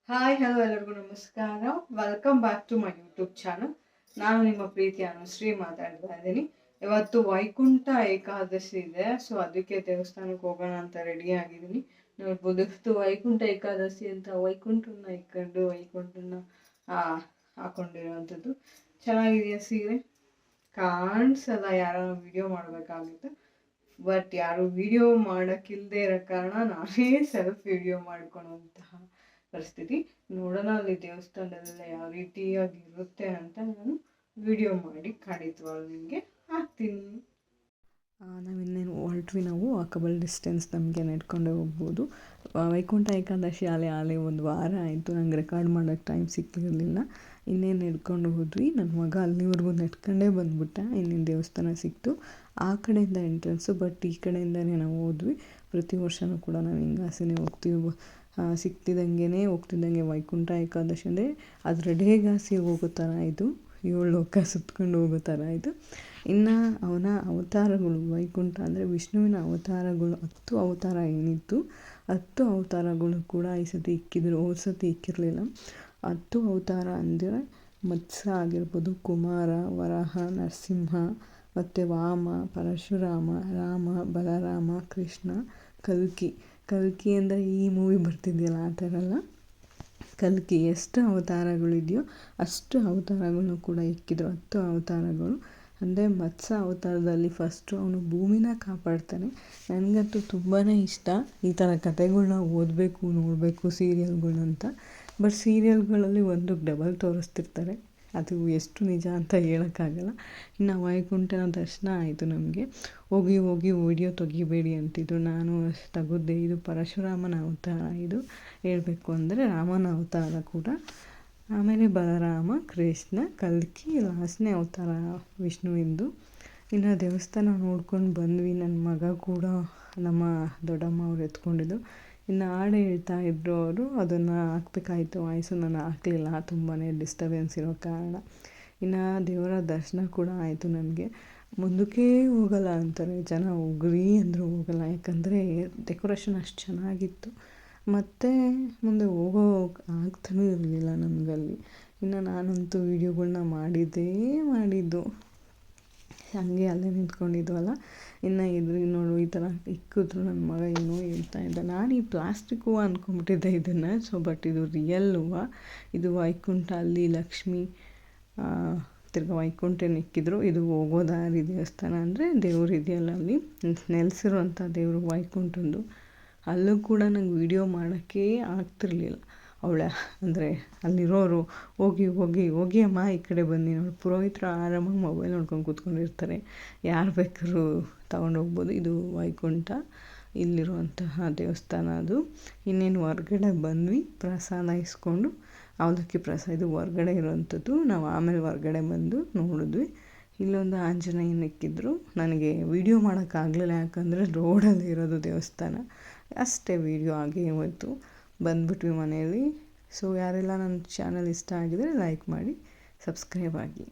Hi hello ಎಲ್ಲರಿಗೂ ನಮಸ್ಕಾರ. Welcome back to my YouTube channel. ನಾನು ನಿಮ್ಮ ಪ್ರೀತಿಯ ಅನುಶ್ರೀ ಮಾತಾಡ್ತಾ ಇದ್ದೀನಿ. ಇವತ್ತು ವೈಕುಂಠ ಏಕಾದಶಿ ಇದೆ, ಸೊ ಅದಕ್ಕೆ ದೇವಸ್ಥಾನಕ್ಕೆ ಹೋಗೋಣ ಅಂತ ರೆಡಿ ಆಗಿದ್ದೀನಿ. ನೋಡ್ಬೋದು, ಇವತ್ತು ವೈಕುಂಠ ಏಕಾದಶಿ ಅಂತ ವೈಕುಂಠನ ಇಟ್ಕೊಂಡು ವೈಕುಂಠನ ಹಾಕೊಂಡಿರೋವಂಥದ್ದು. ಚೆನ್ನಾಗಿದೆಯಾ ಸೀರೆ? ಕಾಣಿಸಲ್ಲ, ಯಾರು ವಿಡಿಯೋ ಮಾಡಬೇಕಾಗುತ್ತೆ, ಬಟ್ ಯಾರು ವಿಡಿಯೋ ಮಾಡೋಕ್ಕಿಲ್ಲದೆ ಇರೋ ಕಾರಣ ನಾನೇ ಸೆಲ್ಫ್ ವಿಡಿಯೋ ಮಾಡ್ಕೊಳೋಂತಹ ಪರಿಸ್ಥಿತಿ. ನೋಡೋಣ ಅಲ್ಲಿ ದೇವಸ್ಥಾನದಲ್ಲೆಲ್ಲ ಯಾವ ರೀತಿಯಾಗಿರುತ್ತೆ ಅಂತ ನಾನು ವಿಡಿಯೋ ಮಾಡಿ ಖಂಡಿತವಾಗ್ಲೂ ನಿಮಗೆ ಹಾಕ್ತೀನಿ. ನಾವಿನ್ನೇನು ಹೊರಟ್ವಿ. ನಾವು ವಾಕಬಲ್ ಡಿಸ್ಟೆನ್ಸ್ ನಮಗೆ ನಡ್ಕೊಂಡೇ ಹೋಗ್ಬೋದು. ವೈಕುಂಠ ಏಕಾದಶಿ ಆಲೆ ಒಂದು ವಾರ ಆಯಿತು, ನಂಗೆ ರೆಕಾರ್ಡ್ ಮಾಡೋಕ್ಕೆ ಟೈಮ್ ಸಿಕ್ಕಿರಲಿಲ್ಲ. ಇನ್ನೇನು ನಡ್ಕೊಂಡು ಹೋದ್ವಿ. ನನ್ನ ಮಗ ಅಲ್ಲಿವರೆಗೂ ನಡ್ಕೊಂಡೇ ಬಂದ್ಬಿಟ್ಟ. ಇನ್ನೇನು ದೇವಸ್ಥಾನ ಸಿಕ್ತು. ಆ ಕಡೆಯಿಂದ ಎಂಟ್ರೆನ್ಸು, ಬಟ್ ಈ ಕಡೆಯಿಂದನೇ ನಾವು ಹೋದ್ವಿ. ಪ್ರತಿ ವರ್ಷವೂ ಕೂಡ ನಾವು ಹಿಂಗಾಸೆನೇ ಹೋಗ್ತೀವಿ. ಹೋಗ್ತಿದ್ದಂಗೆ ವೈಕುಂಠ ಏಕಾದಶಿ ಅಂದರೆ ಅದು ರೇಗಾಸಿ ಹೋಗೋ ಥರ ಇದು, 7 ಲೋಕ ಸುತ್ಕೊಂಡು ಹೋಗೋ ಥರ ಇದು. ಇನ್ನು ಅವನ ಅವತಾರಗಳು, ವೈಕುಂಠ ಅಂದರೆ ವಿಷ್ಣುವಿನ ಅವತಾರಗಳು 10 ಅವತಾರ ಏನಿತ್ತು, 10 ಅವತಾರಗಳು ಕೂಡ ಈ ಸತಿ ಇಕ್ಕಿದ್ರು. ಹೋದ ಸತಿ ಇಕ್ಕಿರಲಿಲ್ಲ. 10 ಅವತಾರ ಅಂದರೆ ಮತ್ಸ್ಯ ಆಗಿರ್ಬೋದು, ಕುಮಾರ, ವರಾಹ, ನರಸಿಂಹ, ಮತ್ತು ವಾಮ, ಪರಶುರಾಮ, ರಾಮ, ಬಲರಾಮ, ಕೃಷ್ಣ, ಕಲ್ಕಿ ಅಂದರೆ ಈ ಮೂವಿ ಬರ್ತಿದೆಯಲ್ಲ ಆ ಥರ ಅಲ್ಲ, ಕಲ್ಕಿ. ಎಷ್ಟು ಅವತಾರಗಳಿದೆಯೋ ಅಷ್ಟು ಅವತಾರಗಳನ್ನು ಕೂಡ ಇಕ್ಕಿದ್ರು. 10 ಅವತಾರಗಳು. ಅಂದರೆ ಮತ್ಸ್ಯ ಅವತಾರದಲ್ಲಿ ಫಸ್ಟು ಅವನು ಭೂಮಿನ ಕಾಪಾಡ್ತಾನೆ. ನನಗಂತೂ ತುಂಬಾ ಇಷ್ಟ ಈ ಥರ ಕಥೆಗಳ್ನ ಓದಬೇಕು, ನೋಡಬೇಕು ಸೀರಿಯಲ್ಗಳಂತ. ಬಟ್ ಸೀರಿಯಲ್ಗಳಲ್ಲಿ ಒಂದಕ್ಕೆ ಡಬಲ್ ತೋರಿಸ್ತಿರ್ತಾರೆ, ಅದು ಎಷ್ಟು ನಿಜ ಅಂತ ಹೇಳೋಕ್ಕಾಗಲ್ಲ. ಇನ್ನು ವೈಕುಂಠನ ದರ್ಶನ ಆಯಿತು ನಮಗೆ. ಹೋಗಿ ವಿಡಿಯೋ ತೆಗಿಬೇಡಿ ಅಂತಿದ್ರು, ನಾನು ತೆಗೆದೆ. ಇದು ಪರಶುರಾಮನ ಅವತಾರ. ಇದು ಹೇಳಬೇಕು ಅಂದರೆ ರಾಮನ ಅವತಾರ ಕೂಡ. ಆಮೇಲೆ ಬಲರಾಮ, ಕೃಷ್ಣ, ಕಲ್ಕಿ, ಲಾಸ್ಟ್ನೇ ಅವತಾರ ವಿಷ್ಣುವಿಂದು. ಇನ್ನು ದೇವಸ್ಥಾನ ನೋಡ್ಕೊಂಡು ಬಂದ್ವಿ. ನನ್ನ ಮಗ ಕೂಡ ನಮ್ಮ ದೊಡ್ಡಮ್ಮ ಅವ್ರು ಎತ್ಕೊಂಡಿದ್ದು. ಇನ್ನು ಹಾಡು ಹೇಳ್ತಾ ಇದ್ದರು ಅವರು, ಅದನ್ನು ಹಾಕ್ಬೇಕಾಯ್ತು. ವಾಯ್ಸು ನಾನು ಹಾಕಲಿಲ್ಲ, ತುಂಬಾ ಡಿಸ್ಟರ್ಬೆನ್ಸ್ ಇರೋ ಕಾರಣ. ಇನ್ನು ದೇವರ ದರ್ಶನ ಕೂಡ ಆಯಿತು ನನಗೆ. ಮುಂದಕ್ಕೆ ಹೋಗಲ್ಲ ಅಂತಾರೆ ಜನ, ಹೋಗ್ರಿ ಅಂದರೂ ಹೋಗಲ್ಲ. ಯಾಕಂದರೆ ಡೆಕೋರೇಷನ್ ಅಷ್ಟು ಚೆನ್ನಾಗಿತ್ತು. ಮತ್ತು ಮುಂದೆ ಆಗ್ತಾನೂ ಇರಲಿಲ್ಲ ನಮಗಲ್ಲಿ. ಇನ್ನು ನಾನಂತೂ ವೀಡಿಯೋಗಳ್ನ ಮಾಡಿದ್ದು ಹಾಗೆ ಅಲ್ಲೇ ನಿಂತ್ಕೊಂಡಿದ್ವಲ್ಲ. ಇನ್ನು ಎದುರಿಗೆ ನೋಡು ಈ ಥರ ಇಕ್ಕಿದ್ರು. ನನ್ನ ಮಗ ಏನೋ ಹೇಳ್ತಾ ಇದ್ದ. ನಾನು ಈ ಪ್ಲಾಸ್ಟಿಕ್ ಹೂವು ಅಂದ್ಕೊಂಬಿಟ್ಟಿದ್ದೆ ಇದನ್ನು. ಸೊ ಬಟ್ ಇದು ರಿಯಲ್ ಹೂವು. ಇದು ವೈಕುಂಠ, ಅಲ್ಲಿ ಲಕ್ಷ್ಮಿ, ತಿರ್ಗಿ ವೈಕುಂಠನ ಇಕ್ಕಿದ್ರು. ಇದು ಹೋಗೋ ದಾರಿ ದೇವಸ್ಥಾನ ಅಂದರೆ ದೇವ್ರು ಇದೆಯಲ್ಲ ಅಲ್ಲಿ ನೆಲೆಸಿರುವಂಥ ದೇವರು ವೈಕುಂಠಂದು. ಅಲ್ಲೂ ಕೂಡ ನಂಗೆ ವೀಡಿಯೋ ಮಾಡೋಕ್ಕೆ ಆಗ್ತಿರ್ಲಿಲ್ಲ. ಅಂದರೆ ಅಲ್ಲಿರೋರು ಹೋಗಿ ಅಮ್ಮ ಈ ಕಡೆ ಬನ್ನಿ ನೋಡಿ. ಪುರೋಹಿತರು ಆರಾಮಾಗಿ ಮೊಬೈಲ್ ನೋಡ್ಕೊಂಡು ಕೂತ್ಕೊಂಡಿರ್ತಾರೆ, ಯಾರು ಬೇಕಾದ್ರೂ ತೊಗೊಂಡೋಗ್ಬೋದು. ಇದು ವೈಕುಂಠ ಇಲ್ಲಿರುವಂತಹ ದೇವಸ್ಥಾನ ಅದು. ಇನ್ನೇನು ಹೊರ್ಗಡೆ ಬಂದ್ವಿ, ಪ್ರಸಾದ ಇಸ್ಕೊಂಡು. ಅವಲಕ್ಕಿ ಪ್ರಸಾದ ಇದು ಹೊರ್ಗಡೆ ಇರೋವಂಥದ್ದು. ನಾವು ಆಮೇಲೆ ಹೊರ್ಗಡೆ ಬಂದು ನೋಡಿದ್ವಿ. ಇಲ್ಲೊಂದು ಆಂಜನೇಯನ ಇಕ್ಕಿದ್ರು. ನನಗೆ ವೀಡಿಯೋ ಮಾಡೋಕ್ಕಾಗಲಿಲ್ಲ, ಯಾಕಂದರೆ ರೋಡಲ್ಲಿ ಇರೋದು ದೇವಸ್ಥಾನ. ಅಷ್ಟೇ ವೀಡಿಯೋ ಆಗೇ ಹೋಯ್ತು. ಬಂದ್ಬಿಟ್ವಿ ಮನೆಯಲ್ಲಿ. ಸೊ ಯಾರೆಲ್ಲ ನನ್ನ ಚಾನಲ್ ಇಷ್ಟ ಆಗಿದರೆ ಲೈಕ್ ಮಾಡಿ, ಸಬ್ಸ್ಕ್ರೈಬ್ ಆಗಿ.